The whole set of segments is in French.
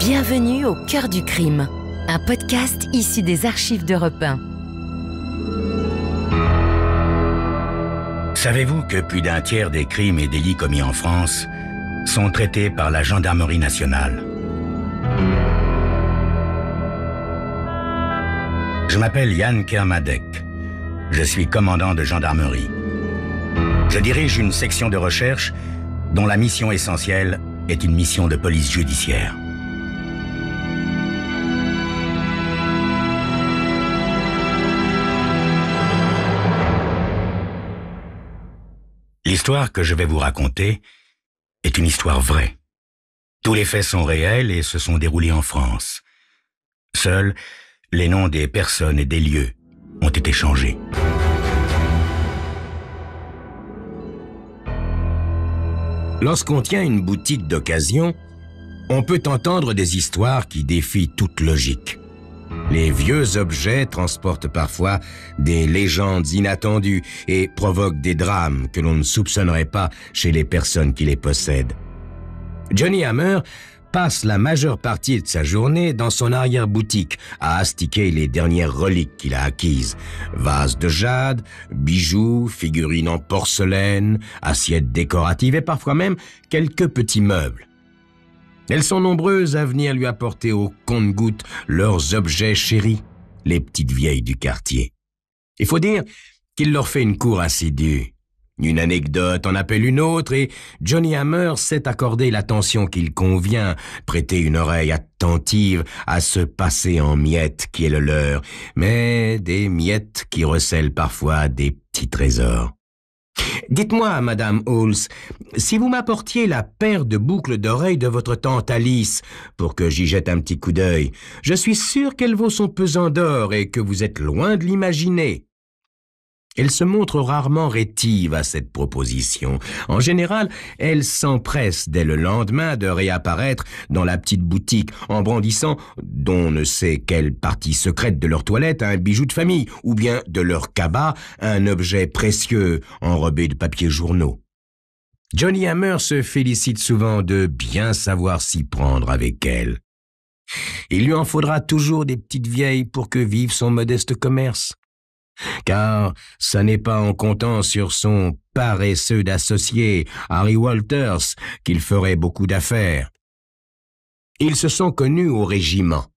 Bienvenue au cœur du crime, un podcast issu des archives d'Europe 1. Savez-vous que plus d'un tiers des crimes et délits commis en France sont traités par la gendarmerie nationale? Je m'appelle Yann Kermadec. Je suis commandant de gendarmerie. Je dirige une section de recherche dont la mission essentielle est une mission de police judiciaire. L'histoire que je vais vous raconter est une histoire vraie. Tous les faits sont réels et se sont déroulés en France. Seuls les noms des personnes et des lieux ont été changés. Lorsqu'on tient une boutique d'occasion, on peut entendre des histoires qui défient toute logique. Les vieux objets transportent parfois des légendes inattendues et provoquent des drames que l'on ne soupçonnerait pas chez les personnes qui les possèdent. Johnny Hammer passe la majeure partie de sa journée dans son arrière-boutique à astiquer les dernières reliques qu'il a acquises. Vases de jade, bijoux, figurines en porcelaine, assiettes décoratives et parfois même quelques petits meubles. Elles sont nombreuses à venir lui apporter au compte-gouttes leurs objets chéris, les petites vieilles du quartier. Il faut dire qu'il leur fait une cour assidue. Une anecdote en appelle une autre et Johnny Hammer sait accorder l'attention qu'il convient, prêter une oreille attentive à ce passé en miettes qui est le leur, mais des miettes qui recèlent parfois des petits trésors. Dites-moi, Madame Halls, si vous m'apportiez la paire de boucles d'oreilles de votre tante Alice pour que j'y jette un petit coup d'œil, je suis sûr qu'elle vaut son pesant d'or et que vous êtes loin de l'imaginer. Elle se montre rarement rétive à cette proposition. En général, elle s'empresse dès le lendemain de réapparaître dans la petite boutique en brandissant, d'on ne sait quelle partie secrète de leur toilette, un bijou de famille, ou bien de leur cabas, un objet précieux enrobé de papier journaux. Johnny Hammer se félicite souvent de bien savoir s'y prendre avec elle. Il lui en faudra toujours des petites vieilles pour que vive son modeste commerce. Car ça n'est pas en comptant sur son paresseux d'associé, Harry Walters, qu'il ferait beaucoup d'affaires. Ils se sont connus au régiment,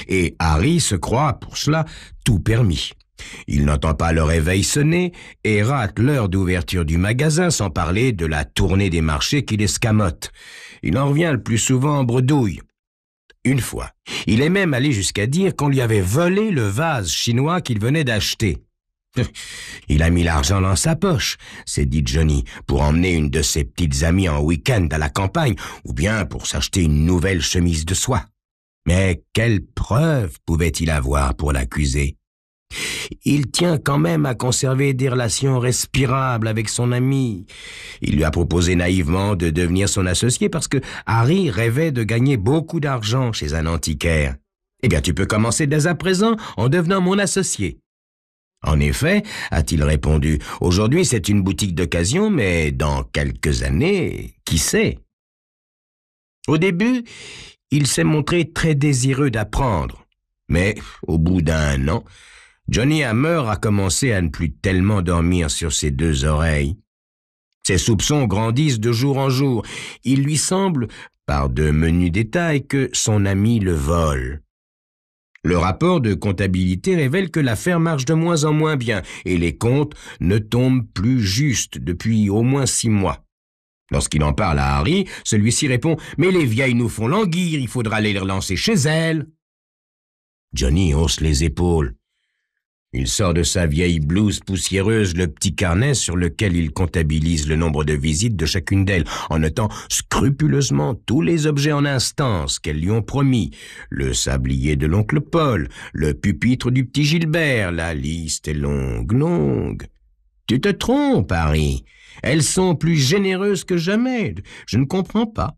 et Harry se croit, pour cela, tout permis. Il n'entend pas le réveil sonner et rate l'heure d'ouverture du magasin sans parler de la tournée des marchés qui l'escamote. Il en revient le plus souvent en bredouille. Une fois, il est même allé jusqu'à dire qu'on lui avait volé le vase chinois qu'il venait d'acheter. Il a mis l'argent dans sa poche, s'est dit Johnny, pour emmener une de ses petites amies en week-end à la campagne, ou bien pour s'acheter une nouvelle chemise de soie. Mais quelle preuve pouvait-il avoir pour l'accuser? Il tient quand même à conserver des relations respirables avec son ami. Il lui a proposé naïvement de devenir son associé parce que Harry rêvait de gagner beaucoup d'argent chez un antiquaire. « Eh bien, tu peux commencer dès à présent en devenant mon associé. » En effet, a-t-il répondu, aujourd'hui c'est une boutique d'occasion, mais dans quelques années, qui sait? Au début, il s'est montré très désireux d'apprendre, mais au bout d'un an, Johnny Hammer a commencé à ne plus tellement dormir sur ses deux oreilles. Ses soupçons grandissent de jour en jour. Il lui semble, par de menus détails, que son ami le vole. Le rapport de comptabilité révèle que l'affaire marche de moins en moins bien et les comptes ne tombent plus justes depuis au moins 6 mois. Lorsqu'il en parle à Harry, celui-ci répond « Mais les vieilles nous font languir, il faudra les relancer chez elles. » Johnny hausse les épaules. Il sort de sa vieille blouse poussiéreuse le petit carnet sur lequel il comptabilise le nombre de visites de chacune d'elles, en notant scrupuleusement tous les objets en instance qu'elles lui ont promis. Le sablier de l'oncle Paul, le pupitre du petit Gilbert, la liste est longue, longue. Tu te trompes, Harry. Elles sont plus généreuses que jamais. Je ne comprends pas.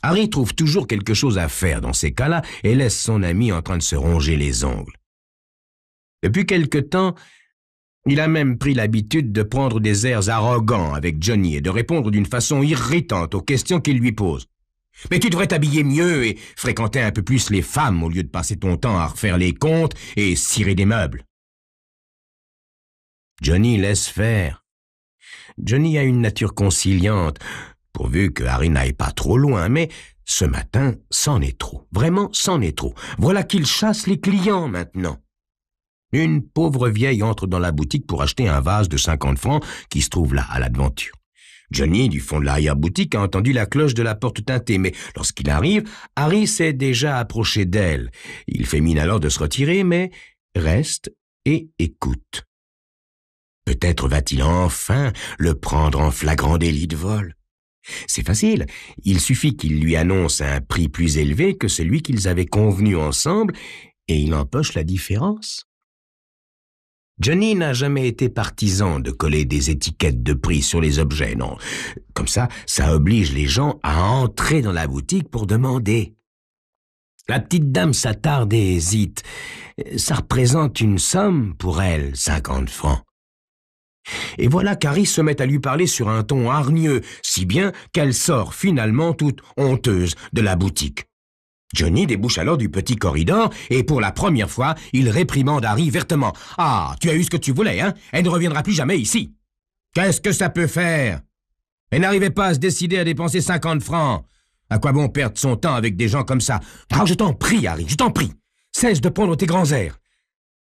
Harry trouve toujours quelque chose à faire dans ces cas-là et laisse son ami en train de se ronger les ongles. Depuis quelque temps, il a même pris l'habitude de prendre des airs arrogants avec Johnny et de répondre d'une façon irritante aux questions qu'il lui pose. Mais tu devrais t'habiller mieux et fréquenter un peu plus les femmes au lieu de passer ton temps à refaire les comptes et cirer des meubles. » Johnny laisse faire. Johnny a une nature conciliante, pourvu que Harry n'aille pas trop loin, mais ce matin, c'en est trop. Vraiment, c'en est trop. Voilà qu'il chasse les clients maintenant. Une pauvre vieille entre dans la boutique pour acheter un vase de 50 francs qui se trouve là, à la devanture. Johnny, du fond de l'arrière-boutique, a entendu la cloche de la porte teintée, mais lorsqu'il arrive, Harry s'est déjà approché d'elle. Il fait mine alors de se retirer, mais reste et écoute. Peut-être va-t-il enfin le prendre en flagrant délit de vol. C'est facile, il suffit qu'il lui annonce un prix plus élevé que celui qu'ils avaient convenu ensemble, et il empoche la différence. Johnny n'a jamais été partisan de coller des étiquettes de prix sur les objets, non. Comme ça oblige les gens à entrer dans la boutique pour demander. La petite dame s'attarde et hésite. Ça représente une somme pour elle, 50 francs. Et voilà qu'Harry se met à lui parler sur un ton hargneux, si bien qu'elle sort finalement toute honteuse de la boutique. Johnny débouche alors du petit corridor et pour la première fois, il réprimande Harry vertement. « Ah, tu as eu ce que tu voulais, hein? Elle ne reviendra plus jamais ici. Qu'est-ce que ça peut faire? Elle n'arrivait pas à se décider à dépenser 50 francs. À quoi bon perdre son temps avec des gens comme ça? Ah, je t'en prie, Harry, je t'en prie. Cesse de prendre tes grands airs. »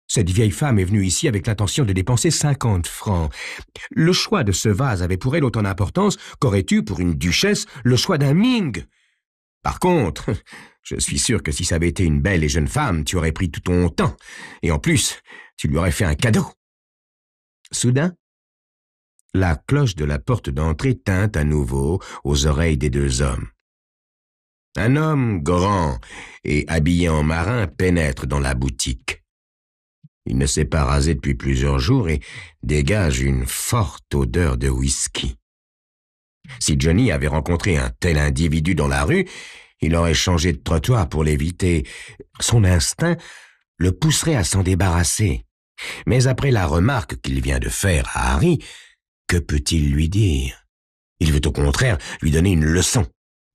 Cette vieille femme est venue ici avec l'intention de dépenser 50 francs. Le choix de ce vase avait pour elle autant d'importance qu'aurait eu pour une duchesse le choix d'un Ming. Par contre, je suis sûr que si ça avait été une belle et jeune femme, tu aurais pris tout ton temps. Et en plus, tu lui aurais fait un cadeau. Soudain, la cloche de la porte d'entrée tinte à nouveau aux oreilles des deux hommes. Un homme grand et habillé en marin pénètre dans la boutique. Il ne s'est pas rasé depuis plusieurs jours et dégage une forte odeur de whisky. Si Johnny avait rencontré un tel individu dans la rue, il aurait changé de trottoir pour l'éviter. Son instinct le pousserait à s'en débarrasser. Mais après la remarque qu'il vient de faire à Harry, que peut-il lui dire? Il veut au contraire lui donner une leçon,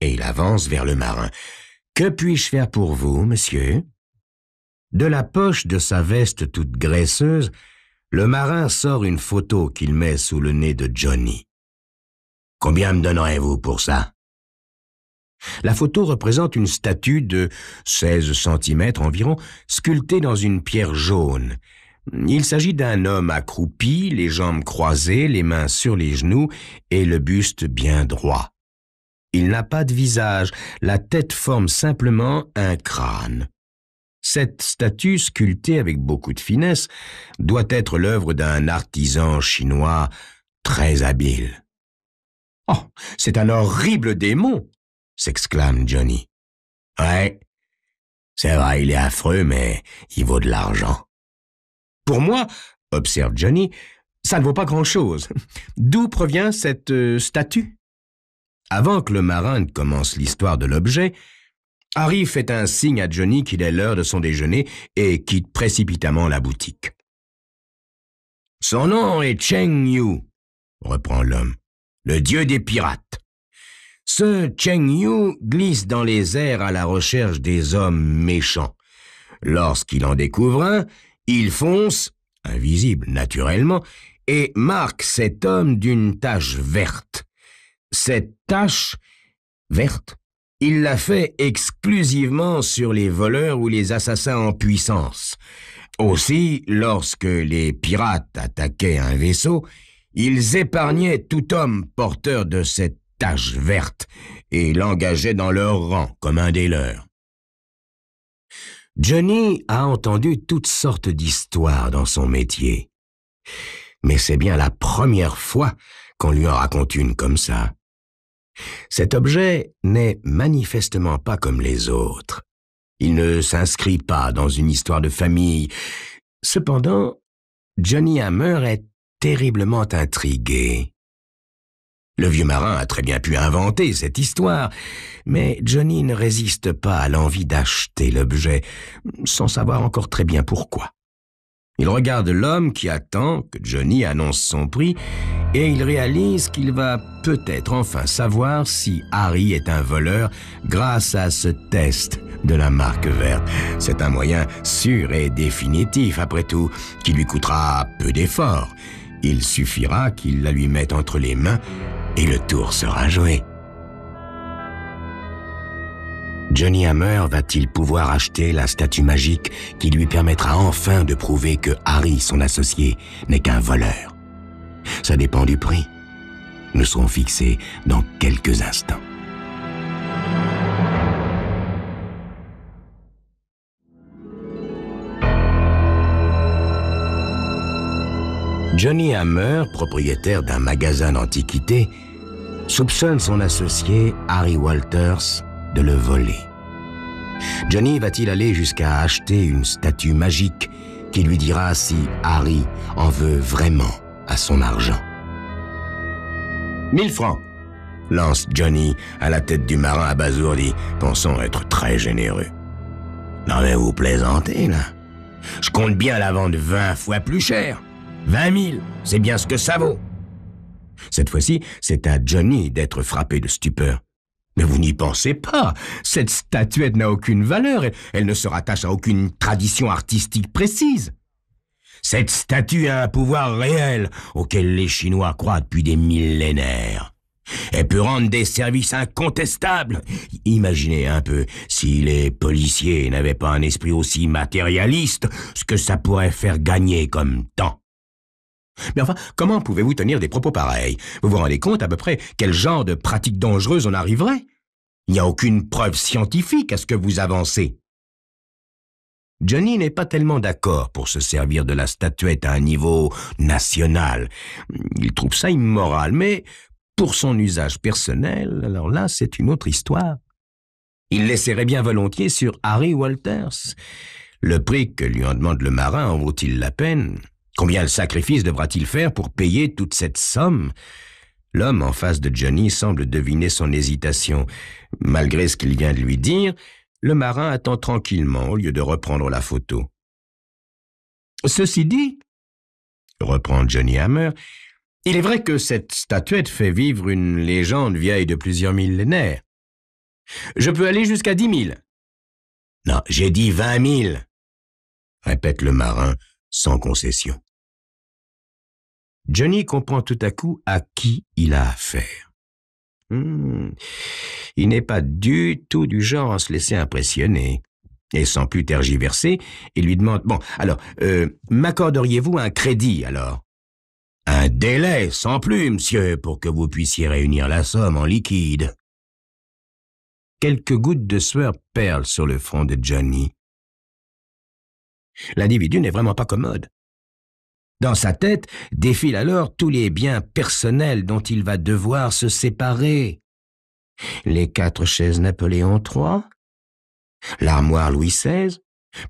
et il avance vers le marin. « Que puis-je faire pour vous, monsieur ?» De la poche de sa veste toute graisseuse, le marin sort une photo qu'il met sous le nez de Johnny. « Combien me donnerez-vous pour ça ?» La photo représente une statue de 16 cm environ, sculptée dans une pierre jaune. Il s'agit d'un homme accroupi, les jambes croisées, les mains sur les genoux et le buste bien droit. Il n'a pas de visage, la tête forme simplement un crâne. Cette statue, sculptée avec beaucoup de finesse, doit être l'œuvre d'un artisan chinois très habile. « Oh, c'est un horrible démon !» s'exclame Johnny. « Ouais, c'est vrai, il est affreux, mais il vaut de l'argent. »« Pour moi, observe Johnny, ça ne vaut pas grand-chose. D'où provient cette statue ?» Avant que le marin ne commence l'histoire de l'objet, Harry fait un signe à Johnny qu'il est l'heure de son déjeuner et quitte précipitamment la boutique. « Son nom est Cheng Yu, » reprend l'homme, « le dieu des pirates. Ce Cheng Yu glisse dans les airs à la recherche des hommes méchants. Lorsqu'il en découvre un, il fonce, invisible naturellement, et marque cet homme d'une tache verte. Cette tache verte, il l'a fait exclusivement sur les voleurs ou les assassins en puissance. Aussi, lorsque les pirates attaquaient un vaisseau, ils épargnaient tout homme porteur de cette tache verte et l'engageaient dans leur rang comme un des leurs. Johnny a entendu toutes sortes d'histoires dans son métier. Mais c'est bien la première fois qu'on lui en raconte une comme ça. Cet objet n'est manifestement pas comme les autres. Il ne s'inscrit pas dans une histoire de famille. Cependant, Johnny Hammer est terriblement intrigué. Le vieux marin a très bien pu inventer cette histoire, mais Johnny ne résiste pas à l'envie d'acheter l'objet, sans savoir encore très bien pourquoi. Il regarde l'homme qui attend que Johnny annonce son prix et il réalise qu'il va peut-être enfin savoir si Harry est un voleur grâce à ce test de la marque verte. C'est un moyen sûr et définitif, après tout, qui lui coûtera peu d'efforts. Il suffira qu'il la lui mette entre les mains et le tour sera joué. Johnny Hammer va-t-il pouvoir acheter la statue magique qui lui permettra enfin de prouver que Harry, son associé, n'est qu'un voleur? Ça dépend du prix. Nous serons fixés dans quelques instants. Johnny Hammer, propriétaire d'un magasin d'antiquités, soupçonne son associé Harry Walters de le voler. Johnny va-t-il aller jusqu'à acheter une statue magique qui lui dira si Harry en veut vraiment à son argent? 1000 francs, lance Johnny à la tête du marin abasourdi, pensant être très généreux. Non mais vous plaisantez, là. Je compte bien la vendre 20 fois plus cher. 20 000, c'est bien ce que ça vaut. Cette fois-ci, c'est à Johnny d'être frappé de stupeur. Mais vous n'y pensez pas. Cette statuette n'a aucune valeur. Elle ne se rattache à aucune tradition artistique précise. Cette statue a un pouvoir réel auquel les Chinois croient depuis des millénaires. Elle peut rendre des services incontestables. Imaginez un peu si les policiers n'avaient pas un esprit aussi matérialiste, ce que ça pourrait faire gagner comme temps. Mais enfin, comment pouvez-vous tenir des propos pareils? Vous vous rendez compte à peu près quel genre de pratique dangereuse on arriverait? Il n'y a aucune preuve scientifique à ce que vous avancez. Johnny n'est pas tellement d'accord pour se servir de la statuette à un niveau national. Il trouve ça immoral, mais pour son usage personnel, alors là, c'est une autre histoire. Il laisserait bien volontiers sur Harry Walters. Le prix que lui en demande le marin en vaut-il la peine? Combien le sacrifice devra-t-il faire pour payer toute cette somme? L'homme en face de Johnny semble deviner son hésitation. Malgré ce qu'il vient de lui dire, le marin attend tranquillement au lieu de reprendre la photo. « Ceci dit, reprend Johnny Hammer, il est vrai que cette statuette fait vivre une légende vieille de plusieurs millénaires. Je peux aller jusqu'à 10 000. »« Non, j'ai dit 20 000, répète le marin sans concession. Johnny comprend tout à coup à qui il a affaire. Il n'est pas du tout du genre à se laisser impressionner. Et sans plus tergiverser, il lui demande « Bon, alors, m'accorderiez-vous un crédit, alors ?»« Un délai, sans plus, monsieur, pour que vous puissiez réunir la somme en liquide. » Quelques gouttes de sueur perlent sur le front de Johnny. L'individu n'est vraiment pas commode. Dans sa tête défilent alors tous les biens personnels dont il va devoir se séparer. Les 4 chaises Napoléon III, l'armoire Louis XVI,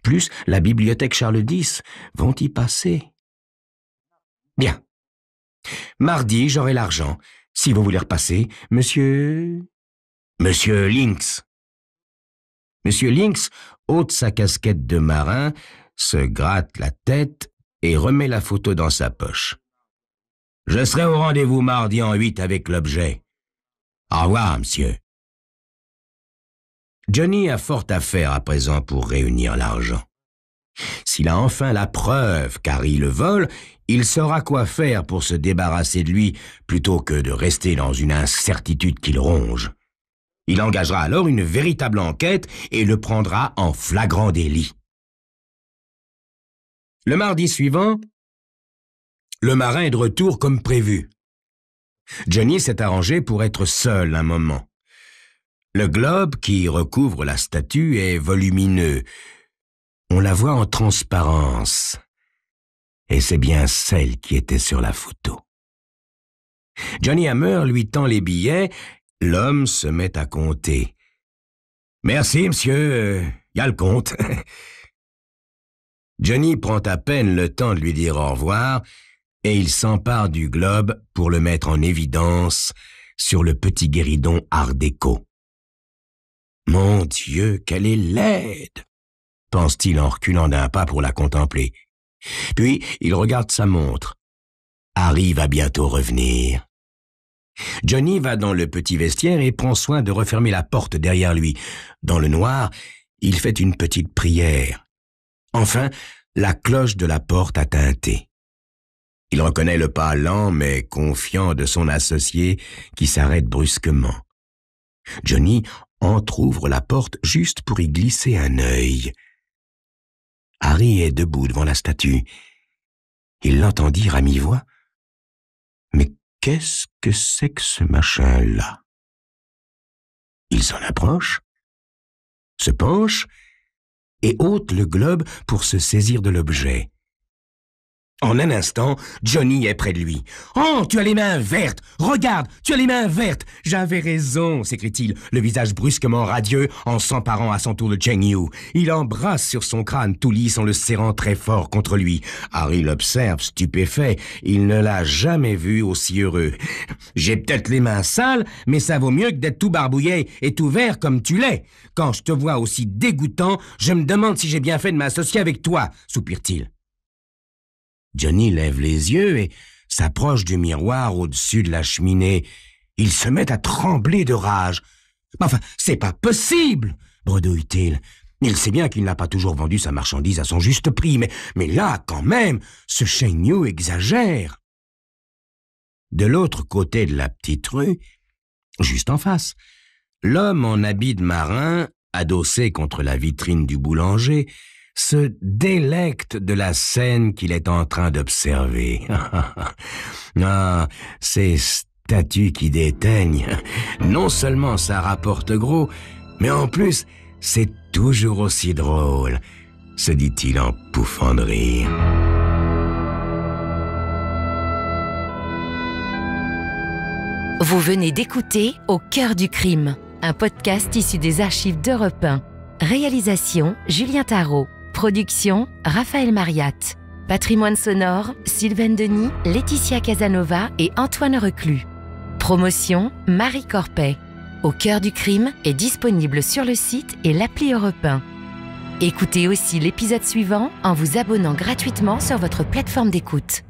plus la bibliothèque Charles X vont y passer. Bien. Mardi, j'aurai l'argent. Si vous voulez repasser, Monsieur Lynx. Monsieur Lynx ôte sa casquette de marin, se gratte la tête et remet la photo dans sa poche. Je serai au rendez-vous mardi en 8 avec l'objet. Au revoir, monsieur. Johnny a fort à faire à présent pour réunir l'argent. S'il a enfin la preuve qu'Harry le vole, il saura quoi faire pour se débarrasser de lui plutôt que de rester dans une incertitude qui le ronge. Il engagera alors une véritable enquête et le prendra en flagrant délit. Le mardi suivant, le marin est de retour comme prévu. Johnny s'est arrangé pour être seul un moment. Le globe qui recouvre la statue est volumineux. On la voit en transparence. Et c'est bien celle qui était sur la photo. Johnny Hammer lui tend les billets. L'homme se met à compter. « Merci, monsieur. Y a le compte. » Johnny prend à peine le temps de lui dire au revoir et il s'empare du globe pour le mettre en évidence sur le petit guéridon art déco. « Mon Dieu, qu'elle est laide !» pense-t-il en reculant d'un pas pour la contempler. Puis, il regarde sa montre. Harry va bientôt revenir. Johnny va dans le petit vestiaire et prend soin de refermer la porte derrière lui. Dans le noir, il fait une petite prière. Enfin, la cloche de la porte a tinté. Il reconnaît le pas lent mais confiant de son associé qui s'arrête brusquement. Johnny entr'ouvre la porte juste pour y glisser un œil. Harry est debout devant la statue. Il l'entend dire à mi-voix « Mais qu'est-ce que c'est que ce machin-là » Il s'en approche, se penche et ôte le globe pour se saisir de l'objet. En un instant, Johnny est près de lui. « Oh, tu as les mains vertes! Regarde, tu as les mains vertes! J'avais raison !» s'écrie-t-il, le visage brusquement radieux en s'emparant à son tour de Cheng Yu. Il embrasse sur son crâne tout lisse en le serrant très fort contre lui. Harry l'observe, stupéfait. Il ne l'a jamais vu aussi heureux. « J'ai peut-être les mains sales, mais ça vaut mieux que d'être tout barbouillé et tout vert comme tu l'es. Quand je te vois aussi dégoûtant, je me demande si j'ai bien fait de m'associer avec toi, soupire-t-il. Johnny lève les yeux et s'approche du miroir au-dessus de la cheminée. Il se met à trembler de rage. « Enfin, c'est pas possible !» bredouille-t-il. Il sait bien qu'il n'a pas toujours vendu sa marchandise à son juste prix, mais là, quand même, ce Cheng Yu exagère. De l'autre côté de la petite rue, juste en face, l'homme en habit de marin, adossé contre la vitrine du boulanger, se délecte de la scène qu'il est en train d'observer. Ah, ces statues qui déteignent, non seulement ça rapporte gros, mais en plus, c'est toujours aussi drôle, se dit-il en pouffant de rire. Vous venez d'écouter Au cœur du crime, un podcast issu des archives d'Europe 1. Réalisation Julien Tarot. Production Raphaël Mariat. Patrimoine sonore Sylvaine Denis, Laetitia Casanova et Antoine Reclus. Promotion Marie Corpet. Au cœur du crime est disponible sur le site et l'appli Europe 1. Écoutez aussi l'épisode suivant en vous abonnant gratuitement sur votre plateforme d'écoute.